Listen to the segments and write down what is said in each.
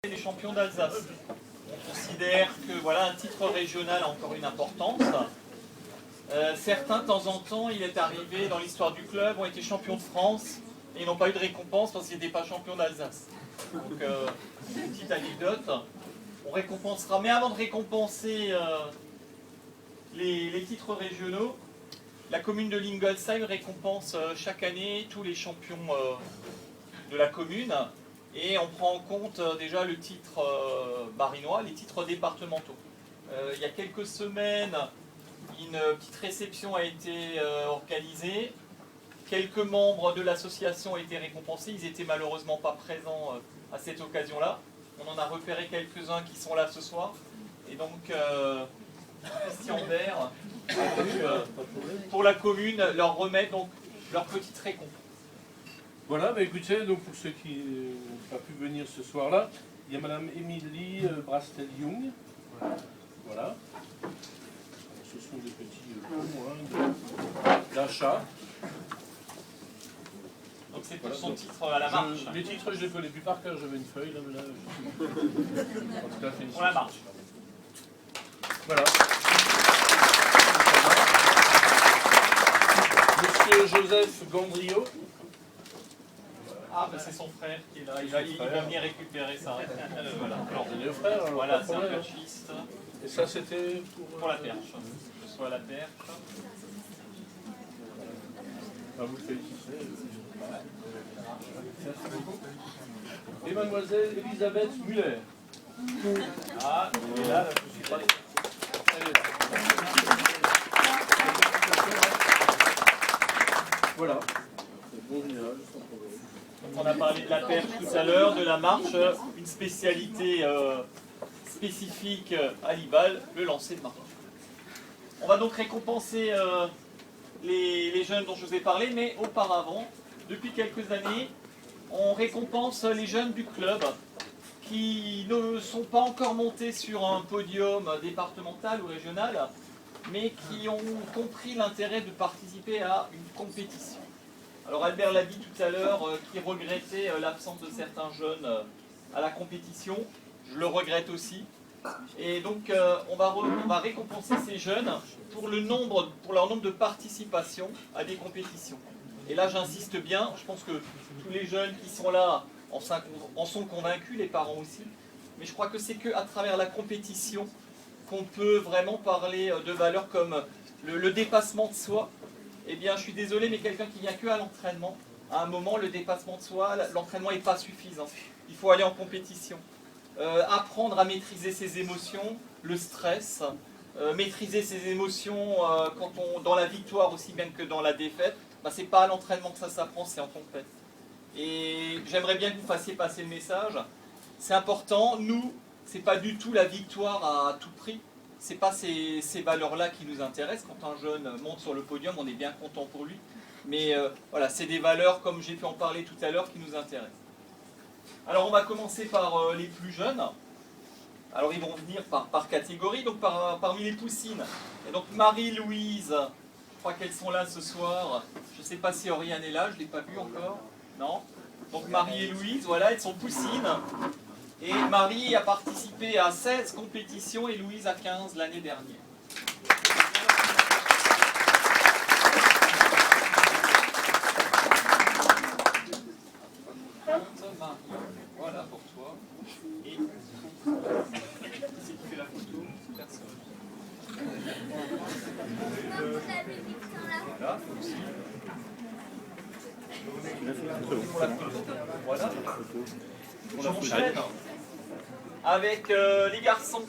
Les champions d'Alsace. On considère que voilà, un titre régional a encore une importance. Certains, de temps en temps, il est arrivé dans l'histoire du club, ont été champions de France et n'ont pas eu de récompense parce qu'ils n'étaient pas champions d'Alsace. Donc, une petite anecdote. On récompensera, mais avant de récompenser les titres régionaux, la commune de Lingolsheim récompense chaque année tous les champions de la commune. Et on prend en compte déjà le titre barinois, les titres départementaux. Il y a quelques semaines, une petite réception a été organisée. Quelques membres de l'association ont été récompensés. Ils n'étaient malheureusement pas présents à cette occasion-là. On en a repéré quelques-uns qui sont là ce soir. Et donc, Christian Bert, pour la commune, leur remet donc leur petite récompense. Voilà, bah écoutez, donc pour ceux qui n'ont pas pu venir ce soir-là, il y a Madame Émilie Brastel-Young. Voilà. Ce sont des petits points d'achat. Donc c'est pour son titre à la marche. Les titres, je les connais plus par cœur, j'avais une feuille là, mais là en tout cas, pour la marche. Voilà. Monsieur Joseph Gandrio. Ah, ben c'est son frère qui est là, il va venir récupérer ça. Voilà, Alors, c'est deux frères. Alors, voilà, c'est un perchiste. Et ça, c'était pour la perche. Que ce soit la perche. Ah, vous le félicitez. Et mademoiselle Elisabeth Muller. Ah, elle est là, je suis pas. Voilà. On a parlé de la perche tout à l'heure, de la marche, une spécialité spécifique à Libal, le lancer de marche. On va donc récompenser les jeunes dont je vous ai parlé, mais auparavant, depuis quelques années, on récompense les jeunes du club qui ne sont pas encore montés sur un podium départemental ou régional, mais qui ont compris l'intérêt de participer à une compétition. Alors Albert l'a dit tout à l'heure, qui regrettait l'absence de certains jeunes à la compétition. Je le regrette aussi. Et donc on va récompenser ces jeunes pour leur nombre de participations à des compétitions. Et là j'insiste bien, je pense que tous les jeunes qui sont là en sont convaincus, les parents aussi. Mais je crois que c'est qu'à travers la compétition qu'on peut vraiment parler de valeurs comme le dépassement de soi. Eh bien, je suis désolé, mais quelqu'un qui vient que à l'entraînement, à un moment, le dépassement de soi, l'entraînement n'est pas suffisant. Il faut aller en compétition. Apprendre à maîtriser ses émotions, le stress, maîtriser ses émotions dans la victoire aussi bien que dans la défaite, ben, ce n'est pas à l'entraînement que ça s'apprend, c'est en compète. Et j'aimerais bien que vous fassiez passer le message. C'est important, nous, ce n'est pas du tout la victoire à tout prix. Ce n'est pas ces valeurs-là qui nous intéressent. Quand un jeune monte sur le podium, on est bien content pour lui. Mais voilà, c'est des valeurs, comme j'ai pu en parler tout à l'heure, qui nous intéressent. Alors on va commencer par les plus jeunes. Alors ils vont venir par catégorie, donc parmi les poussines. Et donc Marie-Louise, je crois qu'elles sont là ce soir. Je ne sais pas si Oriane est là, je ne l'ai pas vue encore. Non. Donc Marie et Louise, voilà, elles sont poussines. Et Marie a participé à 16 compétitions et Louise à 15 l'année dernière. Voilà pour toi. Et qui c'est qui fait la photo? Personne. Voilà, aussi. Voilà. J'enchaîne avec les garçons.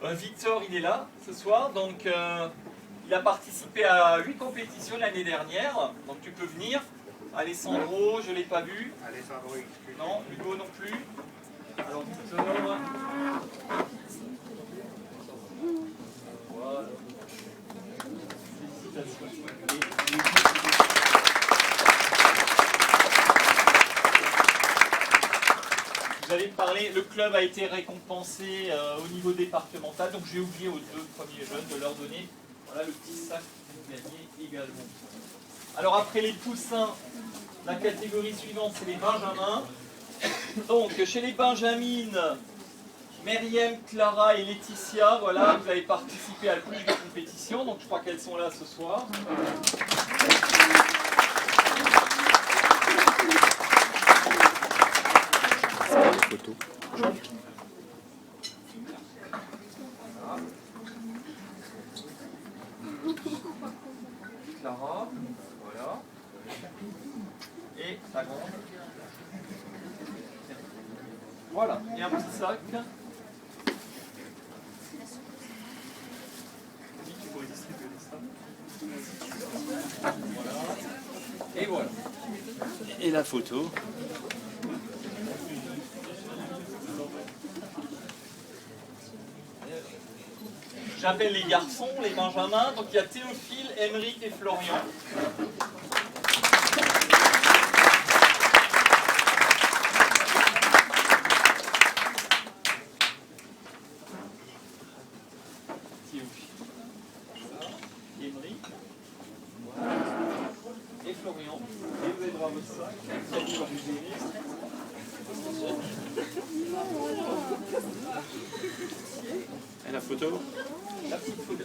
Victor, il est là ce soir, donc il a participé à 8 compétitions l'année dernière, donc tu peux venir. Alessandro, je ne l'ai pas vu. Alessandro, excuse. Non, Hugo non plus. Alors Victor. Voilà. Félicitations. Vous avez parlé, le club a été récompensé au niveau départemental, donc j'ai oublié aux 2 premiers jeunes de leur donner voilà, le petit sac que vous gagnez également. Alors après les poussins, la catégorie suivante c'est les benjamins. Donc, chez les Benjamines, Myriam, Clara et Laetitia, voilà, vous avez participé à plus de compétitions, donc je crois qu'elles sont là ce soir. Photos. Clara, voilà. Et la grande. Voilà, et un petit sac. Oui, tu pourrais distribuer ça. Voilà. Et voilà. Et la photo. J'appelle les garçons, les Benjamins. Donc il y a Théophile, Émeric et Florian. Théophile, Émeric, voilà. Et Florian. Et vous avez droit à votre sac. Et la photo. La petite photo.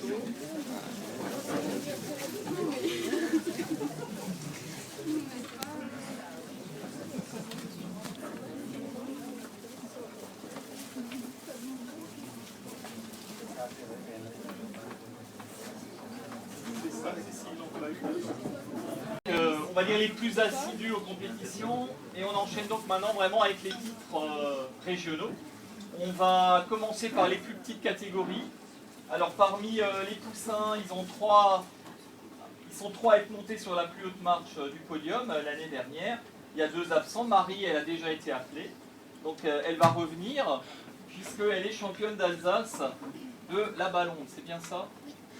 On va dire les plus assidus aux compétitions, et on enchaîne donc maintenant vraiment avec les titres régionaux. On va commencer par les plus petites catégories. Alors parmi les poussins, ils sont trois à être montés sur la plus haute marche du podium l'année dernière. Il y a 2 absents. Marie, elle a déjà été appelée. Donc elle va revenir, puisqu'elle est championne d'Alsace de la ballonde. C'est bien ça?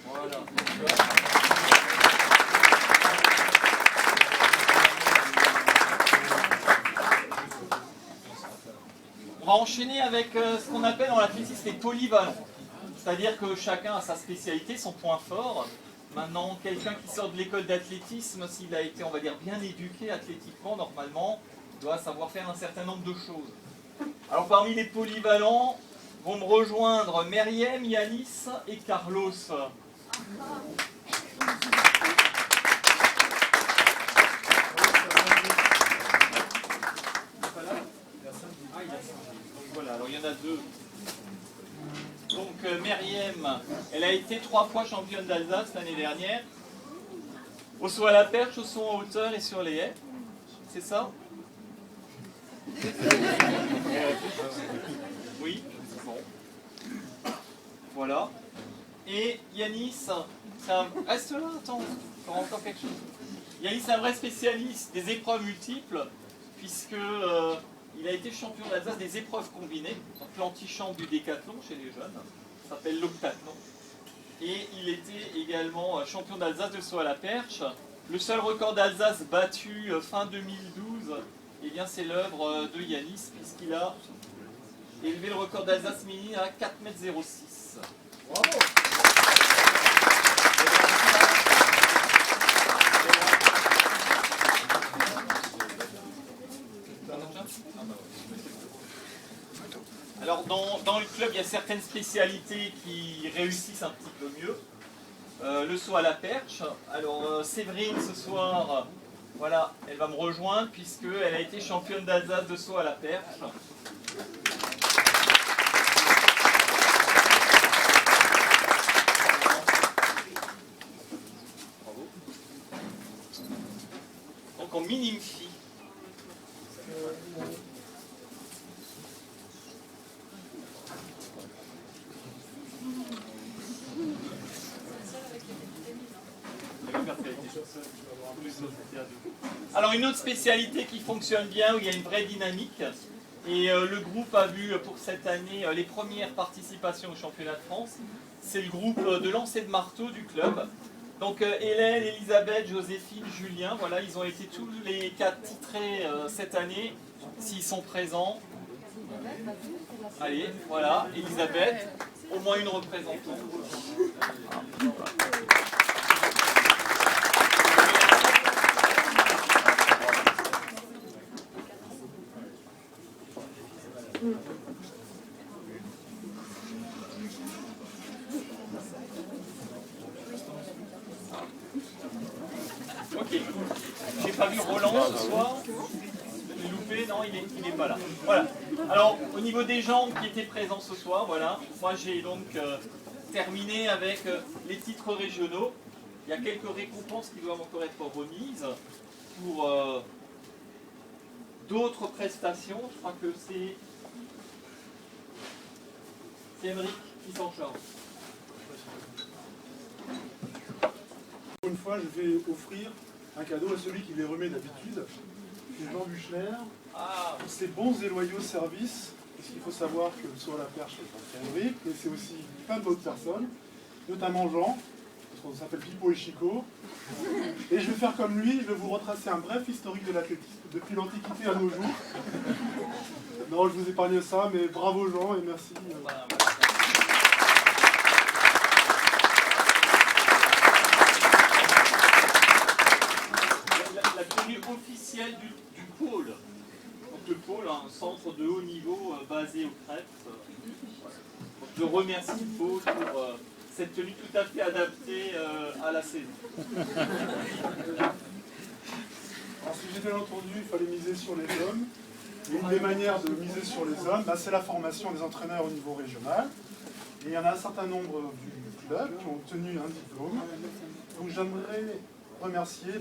Voilà. On va enchaîner avec ce qu'on appelle dans l'athlétisme les polyvalents. C'est-à-dire que chacun a sa spécialité, son point fort. Maintenant, quelqu'un qui sort de l'école d'athlétisme, s'il a été, on va dire, bien éduqué athlétiquement, normalement, doit savoir faire un certain nombre de choses. Alors, parmi les polyvalents, vont me rejoindre Myriam, Yanis et Carlos. Voilà, alors il y en a 2. Donc Myriam, elle a été 3 fois championne d'Alsace l'année dernière. Au saut à la perche, au saut en hauteur et sur les haies. C'est ça? Oui. Bon. Voilà. Et Yanis, reste là, attends, encore quelque chose. Yanis est un vrai spécialiste des épreuves multiples, puisque il a été champion d'Alsace des épreuves combinées, donc l'antichambre du décathlon chez les jeunes, ça s'appelle l'octathlon. Et il était également champion d'Alsace de saut à la perche. Le seul record d'Alsace battu fin 2012, eh bien c'est l'œuvre de Yanis, puisqu'il a élevé le record d'Alsace mini à 4,06 m. Bravo! Alors dans le club, il y a certaines spécialités qui réussissent un petit peu mieux. Le saut à la perche. Alors Séverine ce soir, voilà, elle va me rejoindre puisqu'elle a été championne d'Alsace de saut à la perche. Bravo. Donc en minime fille. Alors une autre spécialité qui fonctionne bien, où il y a une vraie dynamique, et le groupe a vu pour cette année les premières participations au championnat de France, c'est le groupe de lancer de marteau du club. Donc Hélène, Elisabeth, Joséphine, Julien, voilà, ils ont été tous les 4 titrés cette année, s'ils sont présents. Allez, voilà, Elisabeth, au moins une représentante. pas vu Roland ce soir? Je l'ai loupé, non, il est pas là. Voilà. Alors, au niveau des gens qui étaient présents ce soir, voilà, moi j'ai donc terminé avec les titres régionaux. Il y a quelques récompenses qui doivent encore être remises pour d'autres prestations. Je crois que c'est Émeric qui s'en charge. Une fois, je vais offrir un cadeau à celui qui les remet d'habitude. C'est Jean Buchner. Pour ses bons et loyaux services. Parce qu'il faut savoir que le saut à la perche, c'est Émeric, mais c'est aussi plein d'autres personnes, notamment Jean, parce qu'on s'appelle Pipo et Chico. Et je vais faire comme lui, je vais vous retracer un bref historique de l'athlétisme depuis l'Antiquité à nos jours. Non, je vous épargne ça, mais bravo Jean et merci. La tenue officielle du pôle. Donc le pôle, un centre de haut niveau basé au Crêpes. Donc je remercie le pôle pour cette tenue tout à fait adaptée à la saison. Alors si j'ai bien entendu, il fallait miser sur les hommes. Et une des manières de miser sur les hommes, c'est la formation des entraîneurs au niveau régional. Et il y en a un certain nombre du club qui ont obtenu un diplôme. Donc j'aimerais remercier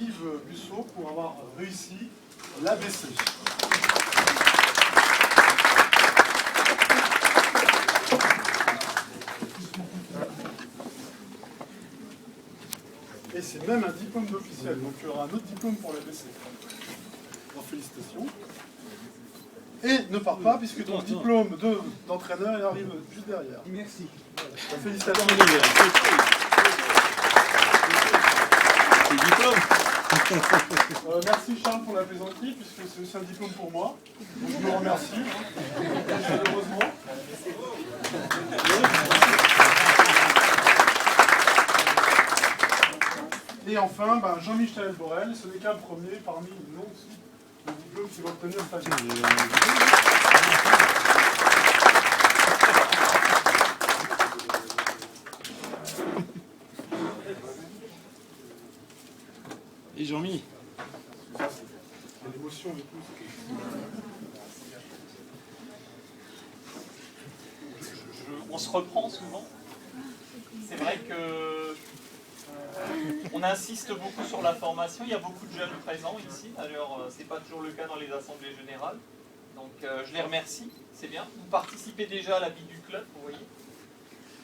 Yves Busseau pour avoir réussi l'ABC. Et c'est même un diplôme d'officiel, donc il y aura un autre diplôme pour l'ABC. Alors félicitations. Et ne pars pas, puisque ton diplôme d'entraîneur il arrive juste derrière. Merci. Voilà. Félicitations. Merci Charles pour la plaisanterie, puisque c'est aussi un diplôme pour moi. Donc je vous remercie, chaleureusement. Et enfin, Jean-Michel Borel, ce n'est qu'un premier parmi une longue suite de diplômes qu'il va obtenir cette année. Et Jean-Mi. L'émotion et tout. On se reprend souvent. C'est vrai que on insiste beaucoup sur la formation. Il y a beaucoup de jeunes présents ici. D'ailleurs, ce n'est pas toujours le cas dans les assemblées générales. Donc, je les remercie. C'est bien. Vous participez déjà à la vie du club, vous voyez.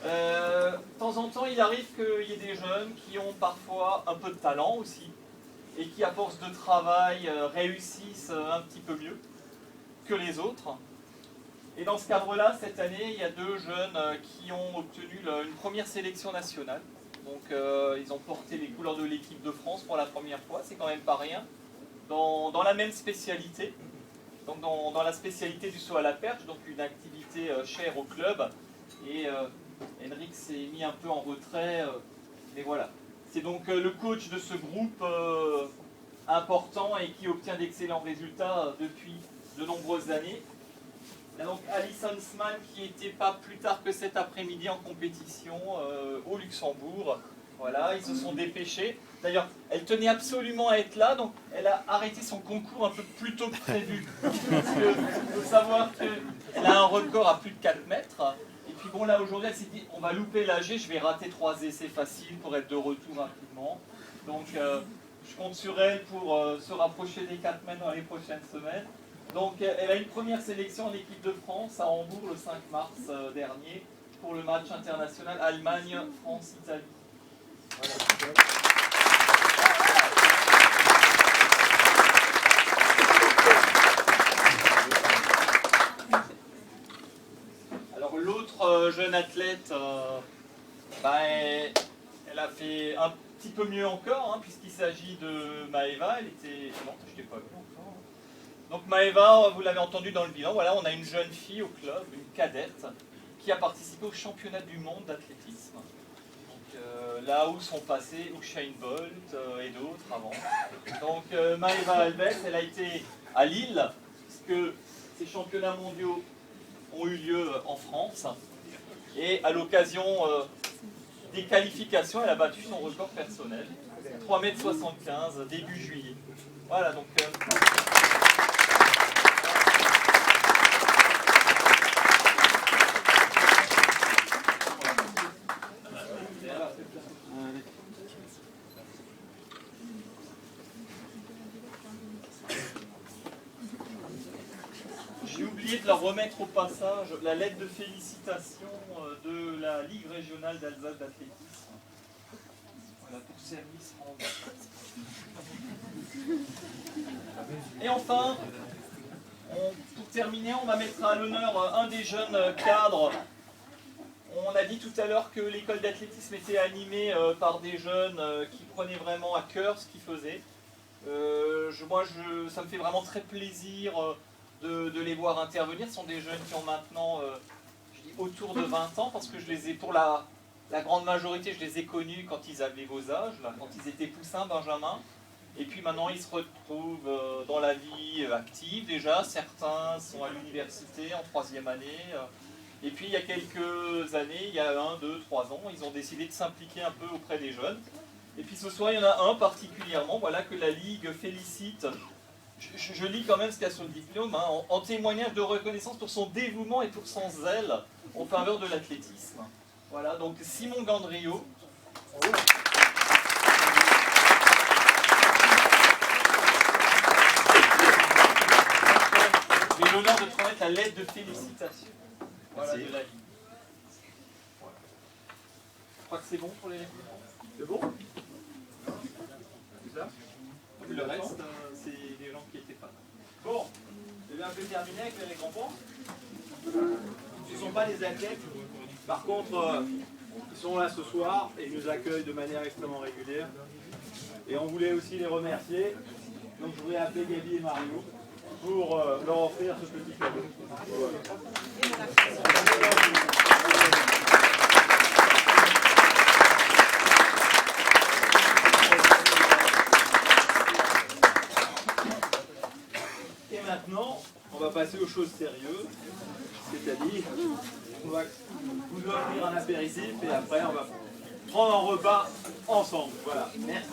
De temps en temps, il arrive qu'il y ait des jeunes qui ont parfois un peu de talent aussi et qui, à force de travail, réussissent un petit peu mieux que les autres. Et dans ce cadre-là, cette année, il y a deux jeunes qui ont obtenu une première sélection nationale. Donc ils ont porté les couleurs de l'équipe de France pour la première fois, c'est quand même pas rien. Dans la même spécialité, donc dans la spécialité du saut à la perche, donc une activité chère au club. Et Émeric s'est mis un peu en retrait, mais voilà. C'est donc le coach de ce groupe important et qui obtient d'excellents résultats depuis de nombreuses années. Il y a donc Alison Sman qui n'était pas plus tard que cet après-midi en compétition au Luxembourg. Voilà, ils se sont dépêchés. D'ailleurs, elle tenait absolument à être là, donc elle a arrêté son concours un peu plus tôt que prévu. Parce que faut savoir qu'elle a un record à plus de 4 mètres. Et puis bon, là aujourd'hui, elle s'est dit, on va louper l'AG, je vais rater 3 essais faciles pour être de retour rapidement. Donc je compte sur elle pour se rapprocher des 4 mètres dans les prochaines semaines. Donc elle a une première sélection en équipe de France à Hambourg le 5 mars dernier pour le match international Allemagne-France-Italie. Voilà. Alors l'autre jeune athlète, elle a fait un petit peu mieux encore, hein, puisqu'il s'agit de Maëva. Elle était... Non, je t'ai pas vu encore. Donc Maëva, vous l'avez entendu dans le bilan, voilà, on a une jeune fille au club, une cadette, qui a participé au championnat du monde d'athlétisme. Donc là où sont passés Usain Bolt et d'autres avant. Donc Maëva Albert, elle a été à Lille, puisque ces championnats mondiaux ont eu lieu en France. Et à l'occasion des qualifications, elle a battu son record personnel. 3,75 m, début juillet. Voilà, donc... J'ai oublié de leur remettre au passage la lettre de félicitations de la Ligue régionale d'Alsace d'athlétisme. Voilà, pour service rendu. Et enfin, pour terminer, on va mettre à l'honneur un des jeunes cadres. On a dit tout à l'heure que l'école d'athlétisme était animée par des jeunes qui prenaient vraiment à cœur ce qu'ils faisaient. Ça me fait vraiment très plaisir de les voir intervenir. Ce sont des jeunes qui ont maintenant je dis autour de 20 ans, parce que je les ai, pour la grande majorité, je les ai connus quand ils avaient vos âges, là, quand ils étaient poussins, benjamins. Et puis maintenant, ils se retrouvent dans la vie active déjà. Certains sont à l'université en 3e année. Et puis il y a quelques années, il y a 1, 2, 3 ans, ils ont décidé de s'impliquer un peu auprès des jeunes. Et puis ce soir, il y en a un particulièrement, voilà, que la Ligue félicite. Je lis quand même ce qu'il y a sur le diplôme, hein, en témoignage de reconnaissance pour son dévouement et pour son zèle en faveur de l'athlétisme. Voilà, donc Simon Gandrio. J'ai l'honneur de transmettre la lettre de félicitations. Voilà, de la Ligue. Voilà. Je crois que c'est bon pour les... C'est bon? C'est ça? Le reste, c'est des gens qui étaient pas là. Bon, je vais un peu terminer avec les récompenses. Ce ne sont pas des athlètes. Par contre, ils sont là ce soir et ils nous accueillent de manière extrêmement régulière. Et on voulait aussi les remercier. Donc je voudrais appeler Gaby et Mario pour leur offrir ce petit cadeau. Voilà. Et maintenant, on va passer aux choses sérieuses, c'est-à-dire on va vous offrir un apéritif et après on va prendre un repas ensemble. Voilà. Merci.